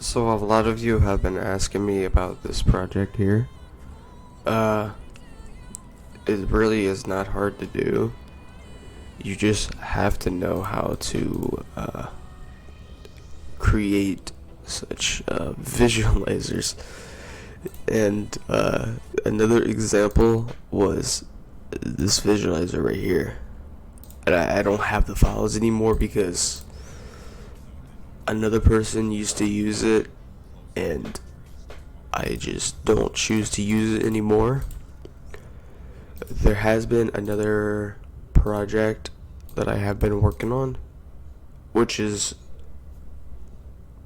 So a lot of you have been asking me about this project here. Uh, it really is not hard to do. You just have to know how to create such visualizers. And another example was this visualizer right here. And I don't have the files anymore because another person used to use it, and I just don't choose to use it anymore. There has been another project that I have been working on, which is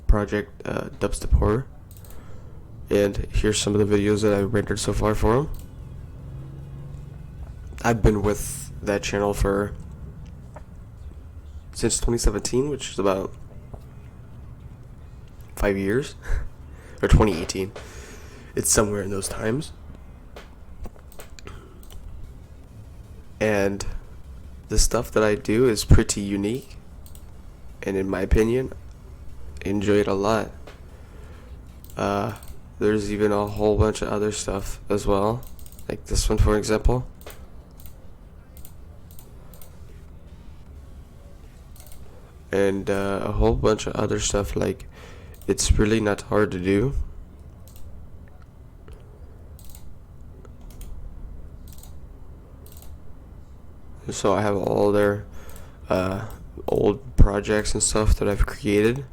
project DubstepGutter, and here's some of the videos that I've rendered so far for him. I've been with that channel since 2017, which is about 5 years, or 2018. It's somewhere in those times. And the stuff that I do is pretty unique, and in my opinion, I enjoy it a lot. There's even a whole bunch of other stuff as well, like this one for example. And a whole bunch of other stuff, like it's really not hard to do. So I have all their old projects and stuff that I've created.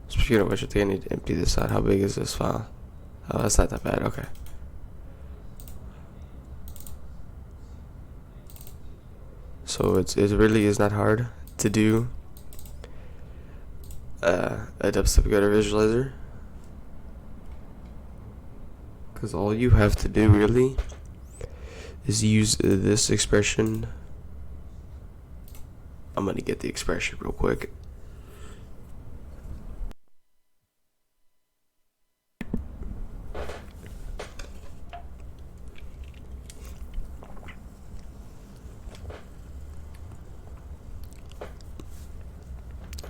Speaking of which, I think I need to empty this out. How big is this file? Oh, that's not that bad. Okay. So it really is not hard to do a DubstepGutter visualizer, because all you have to do really is use this expression. I'm gonna get the expression real quick.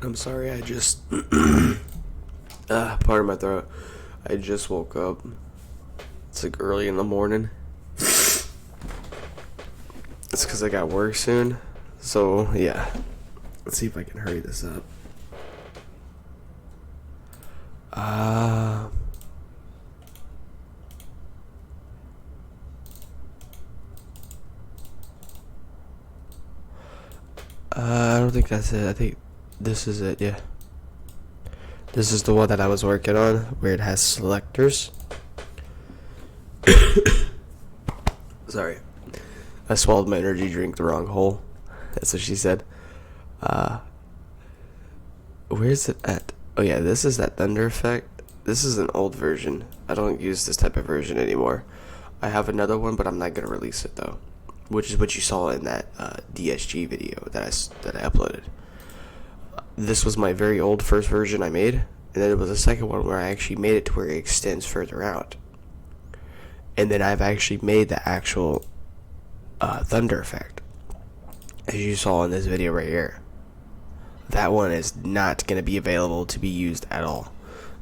I'm sorry, I just pardon my throat. I just woke up. It's like early in the morning. It's because I got work soon. So yeah, let's see if I can hurry this up. I don't think that's it. I think this is it. Yeah, this is the one that I was working on, where it has selectors. Sorry, I swallowed my energy drink the wrong hole. That's what she said. Where's it at? Oh yeah, this is that thunder effect. This is an old version. I don't use this type of version anymore. I have another one, but I'm not gonna release it though, which is what you saw in that DSG video that I uploaded. This was my very old first version I made, and then there was a second one where I actually made it to where it extends further out. And then I've actually made the actual thunder effect, as you saw in this video right here. That one is not going to be available to be used at all.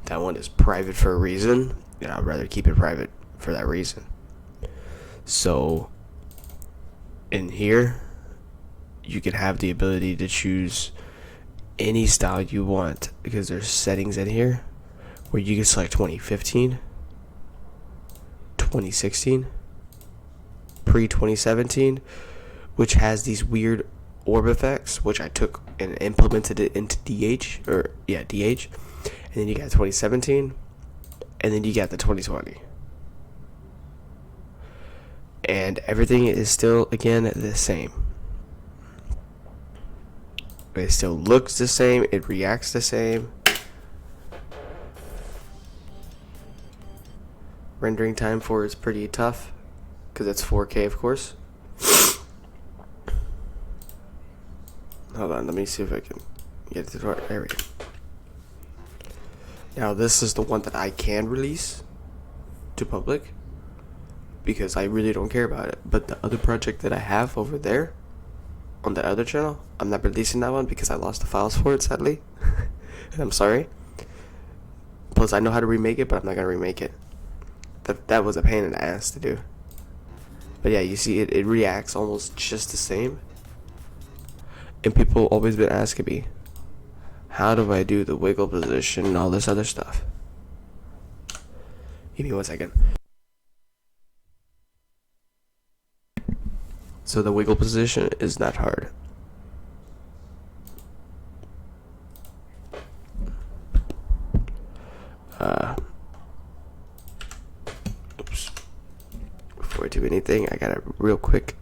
That one is private for a reason, and I'd rather keep it private for that reason. So in here, you can have the ability to choose any style you want, because there's settings in here where you can select 2015, 2016, pre-2017, which has these weird orb effects, which I took and implemented it into DH, DH, and then you got 2017, and then you got the 2020, and everything is still again the same. It still looks the same, it reacts the same. Rendering time for it's pretty tough, because it's 4K of course. Hold on, let me see if I can get it to work. There we go. Now this is the one that I can release to public, because I really don't care about it. But the other project that I have over there, on the other channel. I'm not releasing that one because I lost the files for it, sadly. And I'm sorry. Plus, I know how to remake it, but I'm not gonna remake it. That was a pain in the ass to do. But yeah, you see, it reacts almost just the same. And people always been asking me, how do I do the wiggle position and all this other stuff? Give me 1 second. So the wiggle position is not hard. Oops. Before I do anything, I gotta real quick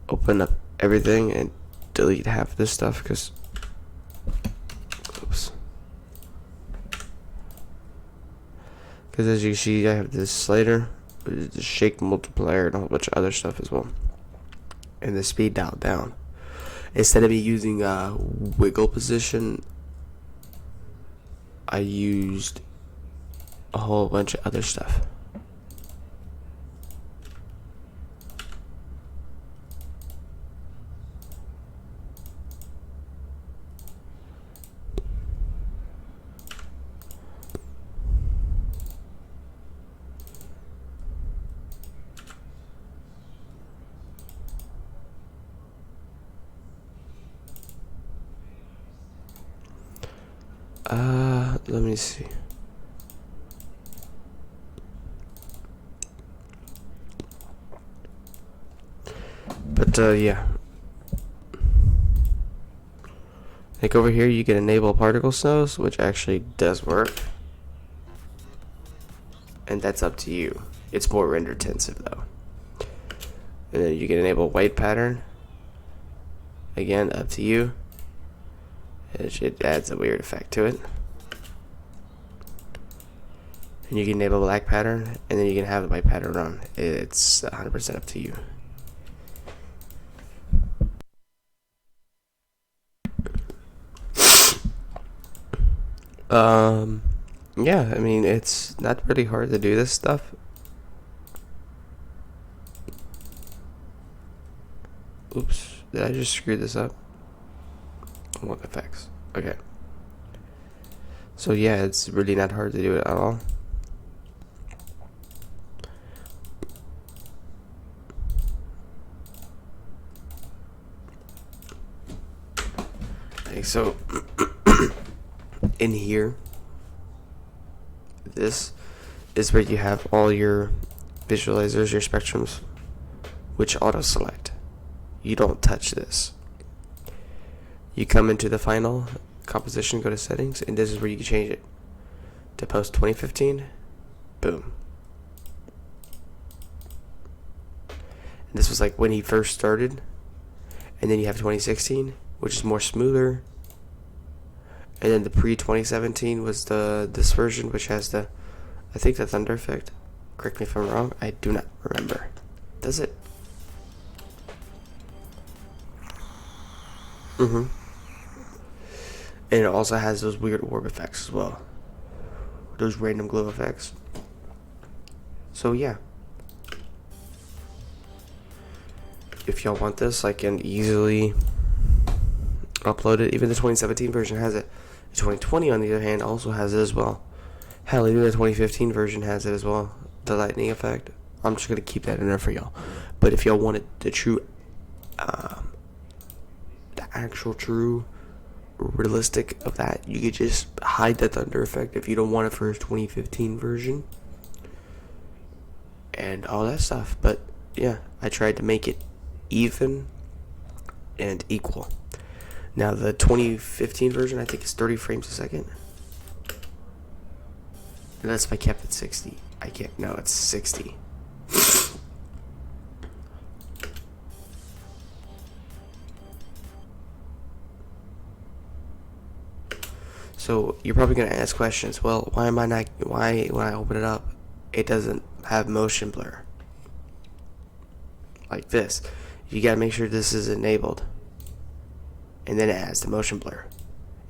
open up everything and delete half this stuff because, oops. Because as you see, I have this slider, the shake multiplier, and a whole bunch of other stuff as well. And the speed dialed down. Instead of me using a wiggle position, I used a whole bunch of other stuff. Let me see. But yeah. Like over here, you can enable particle snows, which actually does work. And that's up to you. It's more render intensive though. And then you can enable white pattern. Again, up to you. It adds a weird effect to it. And you can enable black pattern, and then you can have the white pattern on. It's 100% up to you. Yeah, I mean, it's not really hard to do this stuff. Oops, did I just screw this up? What effects? Okay. So yeah, it's really not hard to do it at all. Okay, so in here, this is where you have all your visualizers, your spectrums, which auto select. You don't touch this. You come into the final composition, go to settings, and this is where you can change it to post 2015. Boom. And this was like when he first started, and then you have 2016, which is more smoother. And then the pre-2017 was this version, which has the, I think, the thunder effect. Correct me if I'm wrong. I do not remember. Does it? And it also has those weird orb effects as well. Those random glow effects. So yeah. If y'all want this, I can easily upload it. Even the 2017 version has it. The 2020, on the other hand, also has it as well. Hell, even the 2015 version has it as well. The lightning effect. I'm just going to keep that in there for y'all. But if y'all wanted the true, the actual true realistic of that, you could just hide the thunder effect if you don't want it for his 2015 version. And all that stuff. But yeah, I tried to make it even and equal. Now the 2015 version, I think, is 30 frames a second. And that's if I kept it 60. I can't. No, it's 60. So you're probably gonna ask questions. Well, why when I open it up, it doesn't have motion blur like this? You gotta make sure this is enabled, and then it has the motion blur.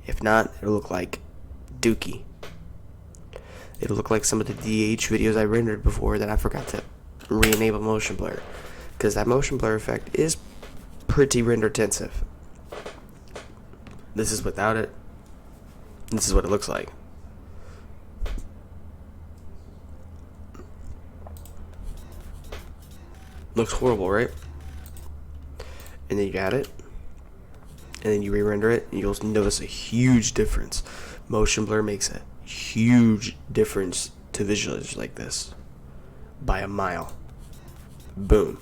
If not, it'll look like dookie. It'll look like some of the DH videos I rendered before that I forgot to re-enable motion blur, because that motion blur effect is pretty render intensive. This is without it. This is what it looks like. Looks horrible, right? And then you add it, and then you re-render it, and you'll notice a huge difference. Motion blur makes a huge difference to visuals like this by a mile. Boom.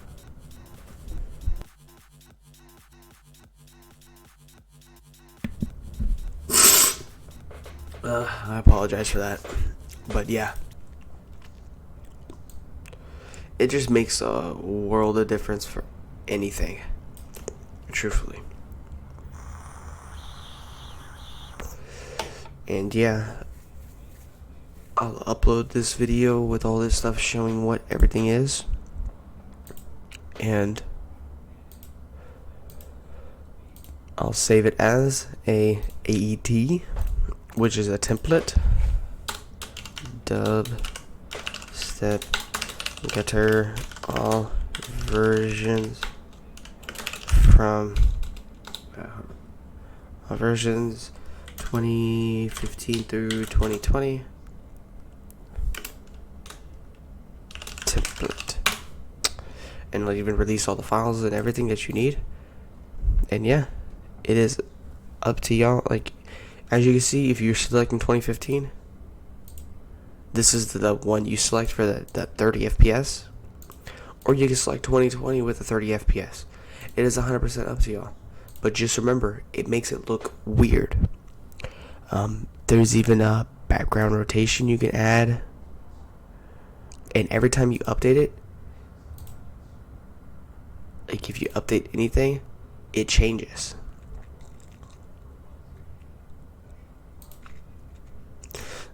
I apologize for that, but yeah, it just makes a world of difference for anything, truthfully. And yeah, I'll upload this video with all this stuff showing what everything is, and I'll save it as a AET, which is a template. DubstepGutter all versions from versions 2015 through 2020 template, and it'll even release all the files and everything that you need. And yeah, it is up to y'all. Like, as you can see, if you're selecting 2015, this is the one you select for the 30 FPS, or you can select 2020 with the 30 FPS. It is 100% up to y'all, but just remember, it makes it look weird. There's even a background rotation you can add, and every time you update it, like if you update anything, it changes.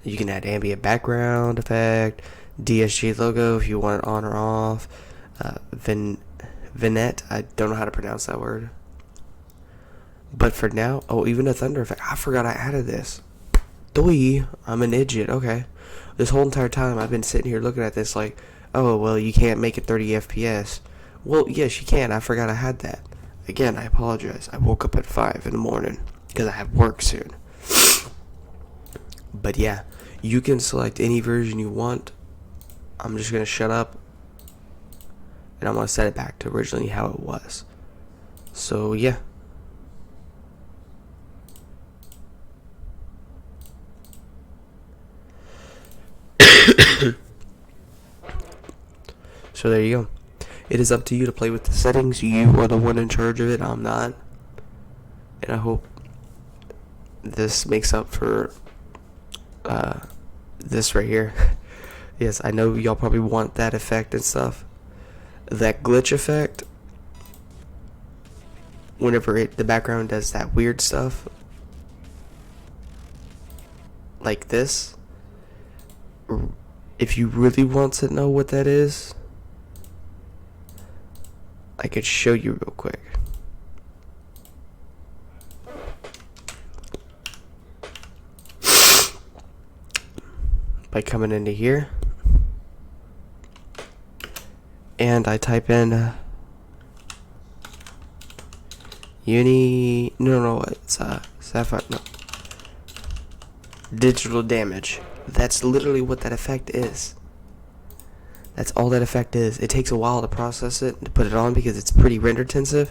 You can add ambient background effect, DSG logo if you want it on or off, vignette, I don't know how to pronounce that word. But for now, oh, even a thunder effect. I forgot I added this. Doi, I'm an idiot. Okay. This whole entire time I've been sitting here looking at this like, oh, well, you can't make it 30 FPS. Well, yes, you can. I forgot I had that. Again, I apologize. I woke up at 5 in the morning because I have work soon. But yeah, you can select any version you want. I'm just going to shut up, and I'm going to set it back to originally how it was. So yeah. So there you go. It is up to you to play with the settings. You are the one in charge of it. I'm not. And I hope this makes up for this right here. Yes, I know y'all probably want that effect and stuff. That glitch effect, whenever the background does that weird stuff like this, if you really want to know what that is, I could show you real quick. By coming into here, and I type in it's Sapphire, no, digital damage. That's literally what that effect is. That's all that effect is. It takes a while to process it and to put it on because it's pretty render intensive.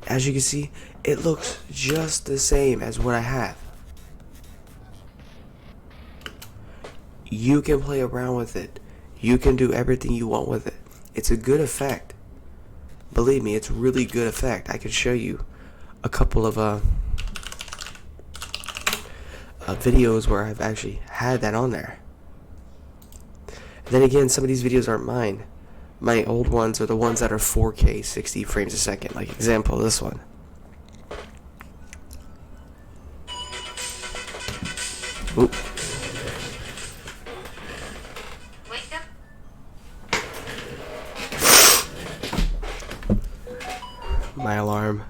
As you can see, it looks just the same as what I have. You can play around with it. You can do everything you want with it. It's a good effect. Believe me, it's really good effect. I could show you a couple of videos where I've actually had that on there. Then again, some of these videos aren't mine. My old ones are the ones that are 4K 60 frames a second. Like example, this one. Oop. My alarm.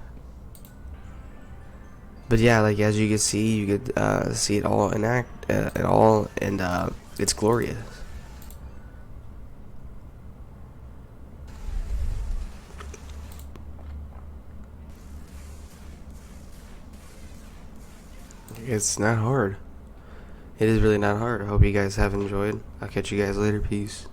But yeah, like as you can see, you could see it all and it's glorious. It's not hard. It is really not hard. I hope you guys have enjoyed. I'll catch you guys later. Peace.